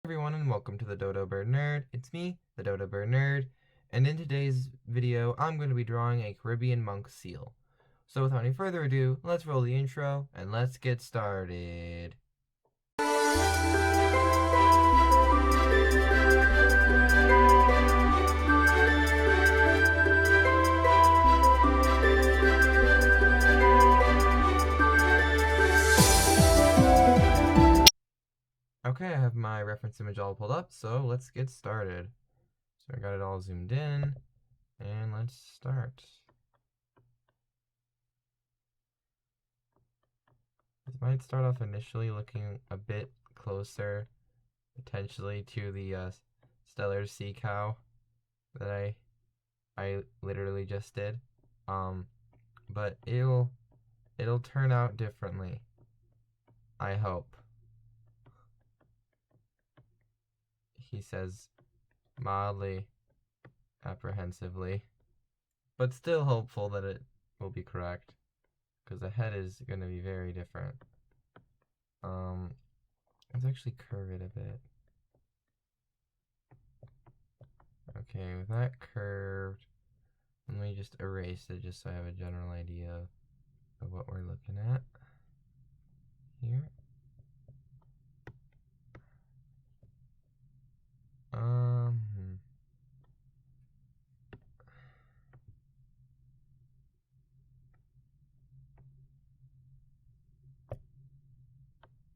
Everyone, and welcome to the Dodo Bird Nerd. It's me, the Dodo Bird Nerd, and in today's video, I'm going to be drawing a Caribbean monk seal. So without any further ado, let's roll the intro, and let's get started. Okay, I have my reference image all pulled up, so let's get started. So I got it all zoomed in, and let's start. This might start off initially looking a bit closer, potentially, to the stellar sea cow that I literally just did. But it'll turn out differently, I hope. He says mildly apprehensively, but still hopeful that it will be correct, because the head is going to be very different. Let's actually curve it a bit. Okay, with that curved, let me just erase it just so I have a general idea of what we're looking at here.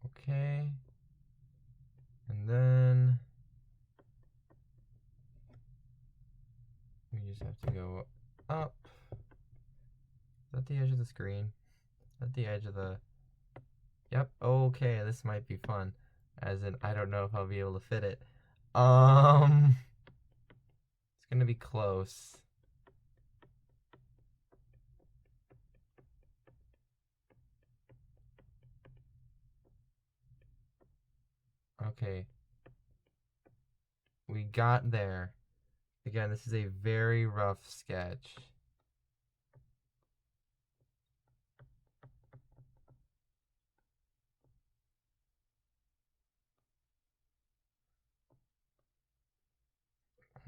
Okay. And then we just have to go up. Is that the edge of the screen? Is that the edge of the... Yep, okay, this might be fun. As in, I don't know if I'll be able to fit it. It's gonna be close. Okay. We got there. Again, this is a very rough sketch.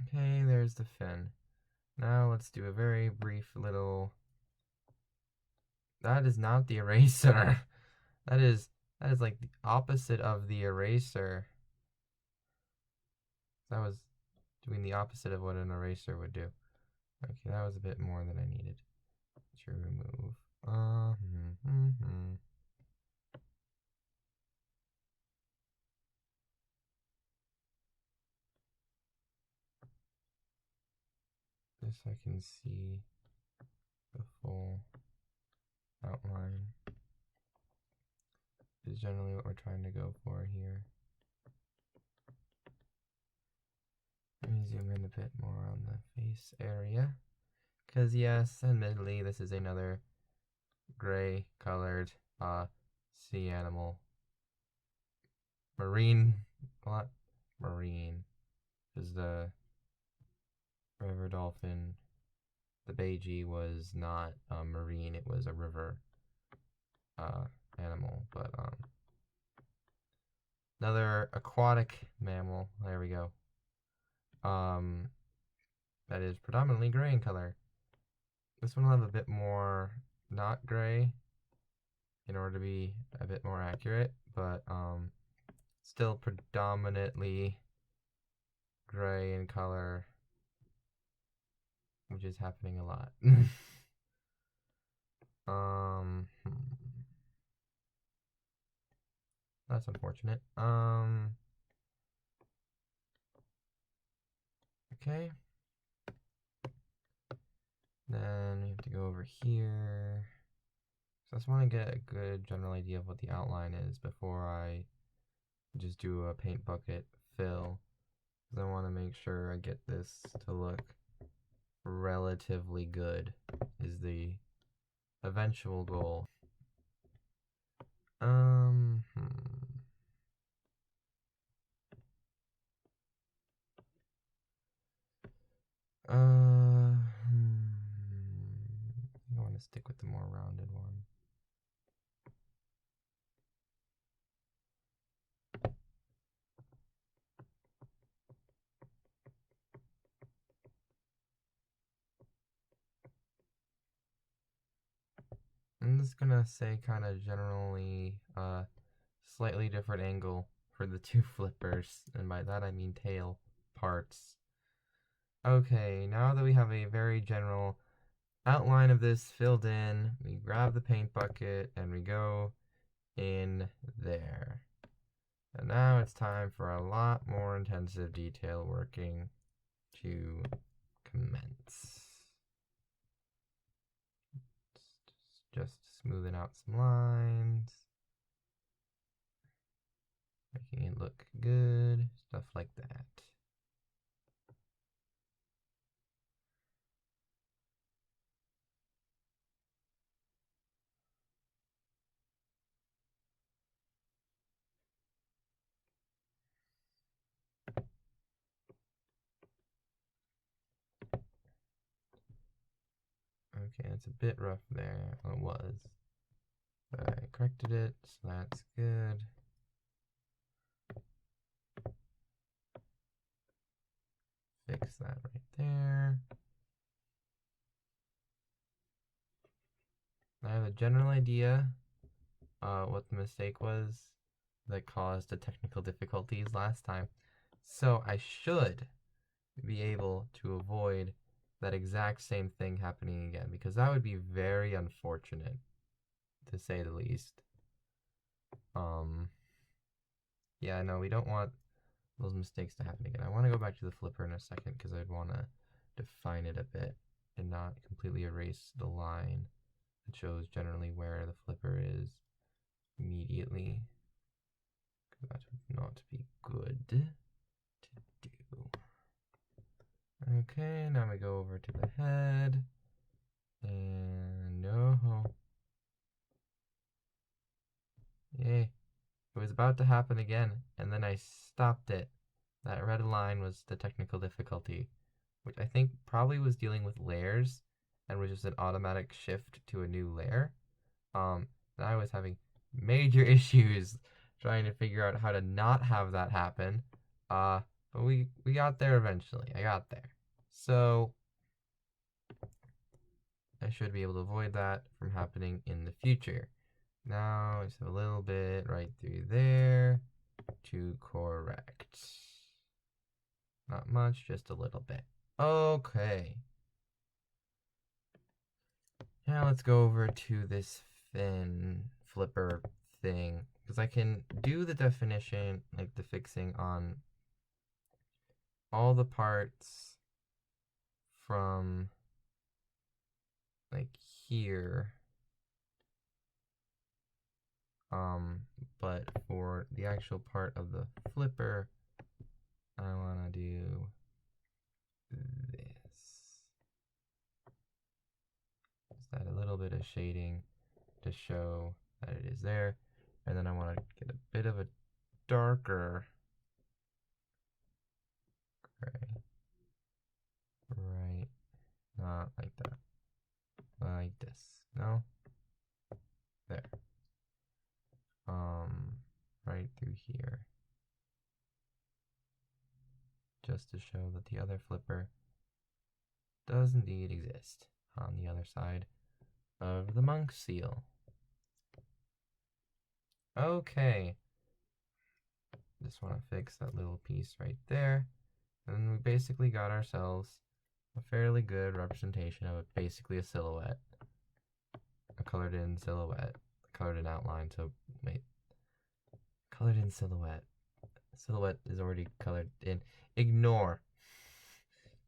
Okay, there's the fin. Now let's do a very brief little... That is not the eraser. That is like the opposite of the eraser. That was doing the opposite of what an eraser would do. Okay, that was a bit more than I needed to remove. This I can see the full outline. Is generally what we're trying to go for here. Let me zoom in a bit more on the face area. Because yes, admittedly, this is another gray colored sea animal. Marine, what? Marine. Because the river dolphin, the Beiji, was not marine, it was a river animal. But another aquatic mammal, there we go. That is predominantly gray in color. This one will have a bit more not gray in order to be a bit more accurate, but still predominantly gray in color, which is happening a lot. That's unfortunate. Okay. Then we have to go over here. So I just want to get a good general idea of what the outline is before I just do a paint bucket fill. Because I want to make sure I get this to look relatively good is the eventual goal. I want to stick with the more rounded one. I'm just gonna say kind of generally slightly different angle for the two flippers, and by that I mean tail parts. Okay, now that we have a very general outline of this filled in, we grab the paint bucket and we go in there. And now it's time for a lot more intensive detail working to commence. Just smoothing out some lines, making it look good, stuff like that. Okay, it's a bit rough there. Well, it was. But I corrected it, so that's good. Fix that right there. I have a general idea what the mistake was that caused the technical difficulties last time. So I should be able to avoid that exact same thing happening again, because that would be very unfortunate, to say the least. Yeah, no, we don't want those mistakes to happen again. I want to go back to the flipper in a second because I'd want to define it a bit and not completely erase the line that shows generally where the flipper is immediately. That would not be good to do. Okay, now we go over to the head. And no. Yay. It was about to happen again, and then I stopped it. That red line was the technical difficulty, which I think probably was dealing with layers and was just an automatic shift to a new layer. And I was having major issues trying to figure out how to not have that happen. But we got there eventually. I got there. So I should be able to avoid that from happening in the future. Now just a little bit right through there to correct. Not much, just a little bit. Okay. Now let's go over to this fin flipper thing, because I can do the definition, like the fixing on all the parts from like here. But for the actual part of the flipper, I want to do this. Just add a little bit of shading to show that it is there. And then I want to get a bit of a darker gray. Right. Not like that. Like this. No? There. Right through here. Just to show that the other flipper does indeed exist on the other side of the monk seal. Okay. Just want to fix that little piece right there. And we basically got ourselves a fairly good representation of basically a silhouette. A colored in silhouette. Colored in outline, so wait. Colored in silhouette. Silhouette is already colored in. Ignore.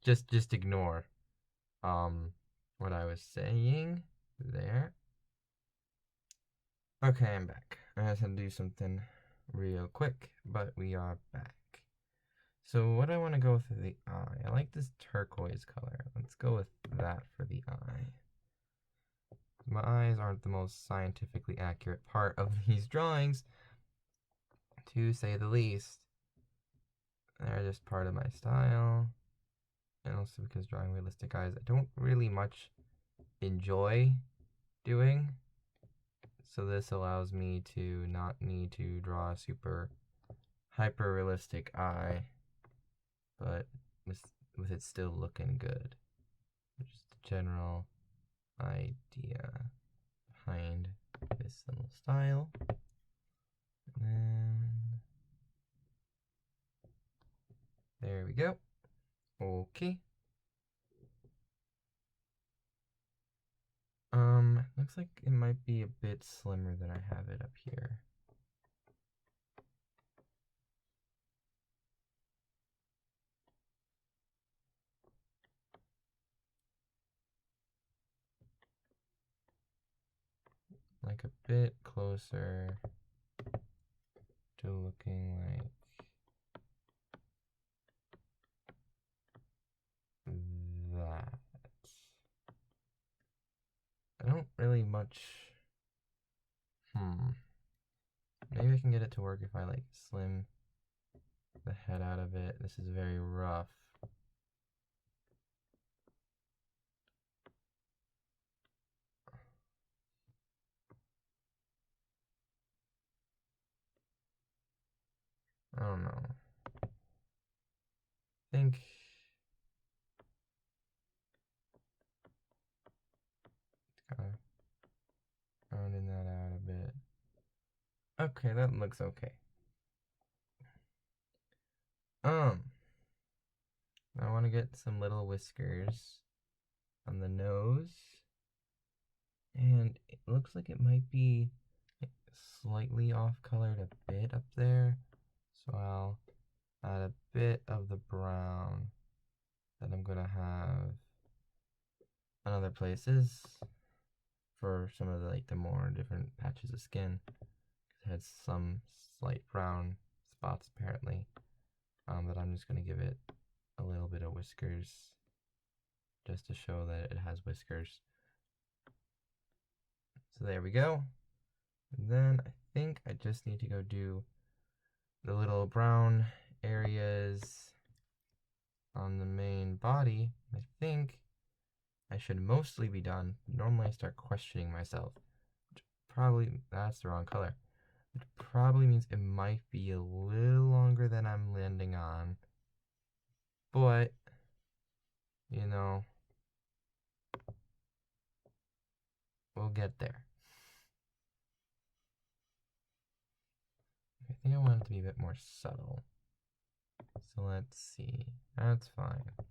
Just ignore what I was saying there. Okay, I'm back. I had to do something real quick, but we are back. So what I want to go for the eye. I like this turquoise color. Let's go with that for the eye. My eyes aren't the most scientifically accurate part of these drawings, to say the least. They're just part of my style. And also because drawing realistic eyes, I don't really much enjoy doing. So this allows me to not need to draw a super hyper realistic eye, but with it still looking good. Just a general idea of behind this little style. And then there we go. Okay. Looks like it might be a bit slimmer than I have it up here. Like a bit closer to looking like that. I don't really much. Maybe I can get it to work if I like slim the head out of it. This is very rough. I don't know. I think it's kind of rounding that out a bit. Okay, that looks okay. I want to get some little whiskers on the nose. And it looks like it might be slightly off-colored a bit up there. So I'll add a bit of the brown that I'm going to have on other places for some of the more different patches of skin. It has some slight brown spots apparently, but I'm just going to give it a little bit of whiskers just to show that it has whiskers. So there we go. And then I think I just need to go do the little brown areas on the main body. I think I should mostly be done. Normally I start questioning myself. Probably, that's the wrong color. Which probably means it might be a little longer than I'm landing on. But, you know, we'll get there. I think I want it to be a bit more subtle. So let's see. That's fine. I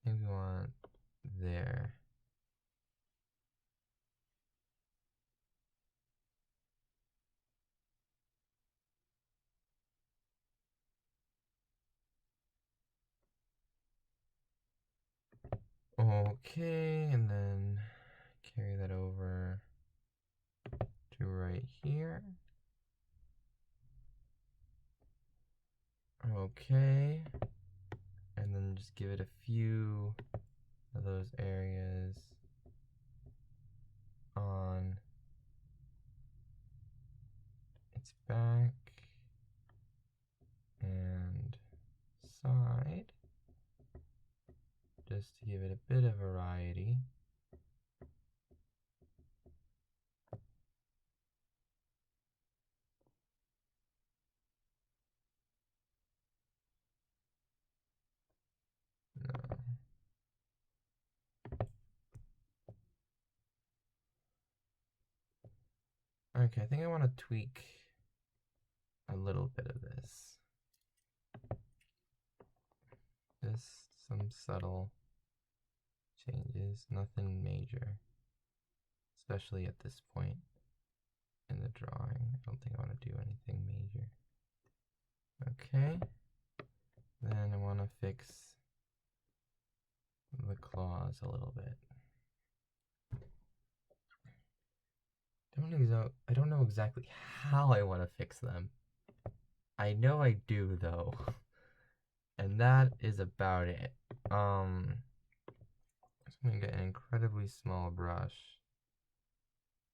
think we want there. Okay, and then carry that over to right here. Okay, and then just give it a few of those areas on its back and side, just to give it a bit of variety. No. Okay, I think I want to tweak a little bit of this. Just some subtle changes, nothing major, especially at this point in the drawing. I don't think I want to do anything major. Okay, then I want to fix the claws a little bit. I don't know exactly how I want to fix them. I know I do though. And that is about it. I'm just gonna get an incredibly small brush.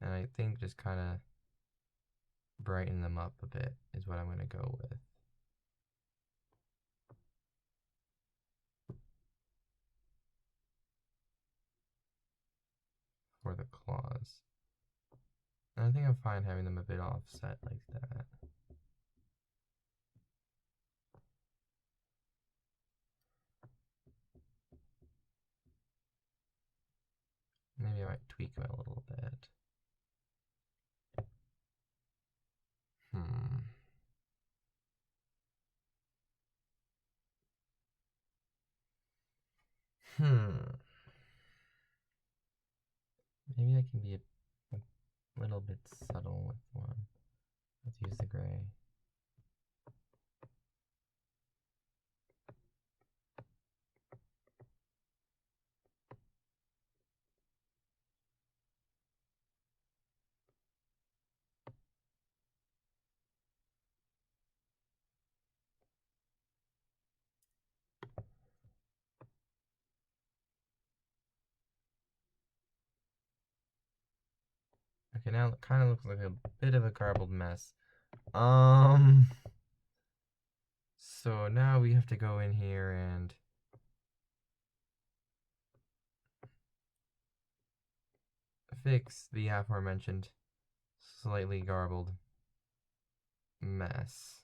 And I think just kind of brighten them up a bit is what I'm gonna go with. For the claws. And I think I'm fine having them a bit offset like that. Maybe I might tweak them a little bit. Maybe I can be a little bit subtle with one. Let's use the gray. Okay, now it kind of looks like a bit of a garbled mess. So now we have to go in here and fix the aforementioned slightly garbled mess.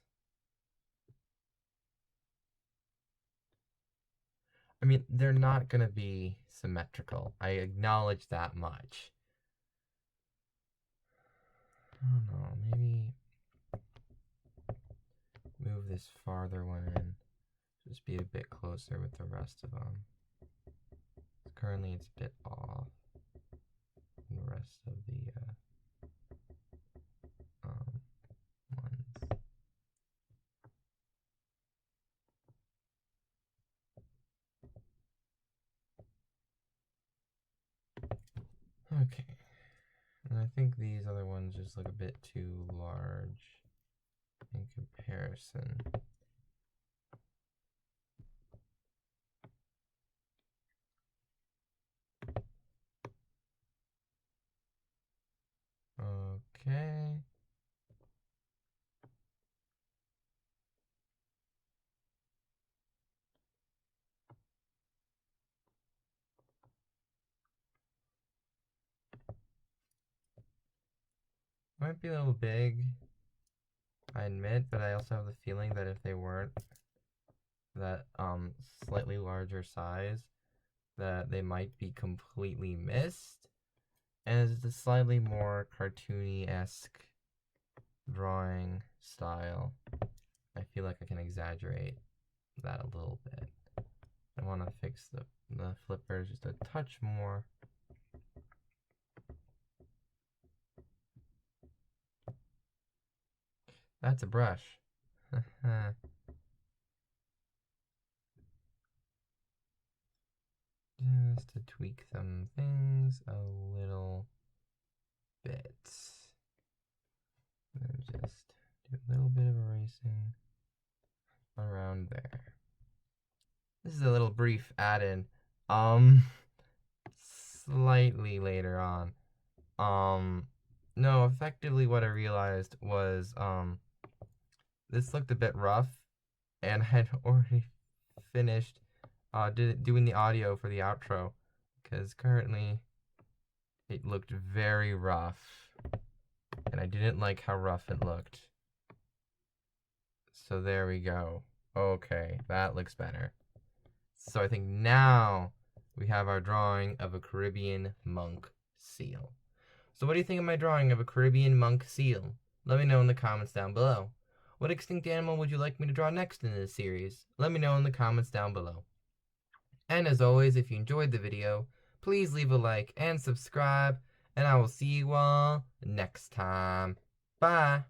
I mean, they're not gonna be symmetrical. I acknowledge that much. I don't know, maybe move this farther one in. Just be a bit closer with the rest of them. Currently it's a bit off from the rest of the ones. Okay. And I think these other ones just look a bit too large in comparison. Okay. Might be a little big, I admit, but I also have the feeling that if they weren't that slightly larger size, that they might be completely missed. And it's a slightly more cartoony-esque drawing style. I feel like I can exaggerate that a little bit. I want to fix the flippers just a touch more. That's a brush. Just to tweak some things a little bit. And just do a little bit of erasing around there. This is a little brief add-in. Slightly later on. No, effectively what I realized was, this looked a bit rough, and I had already finished doing the audio for the outro, because currently it looked very rough, and I didn't like how rough it looked. So there we go. Okay, that looks better. So I think now we have our drawing of a Caribbean monk seal. So what do you think of my drawing of a Caribbean monk seal? Let me know in the comments down below. What extinct animal would you like me to draw next in this series? Let me know in the comments down below. And as always, if you enjoyed the video, please leave a like and subscribe, and I will see you all next time. Bye!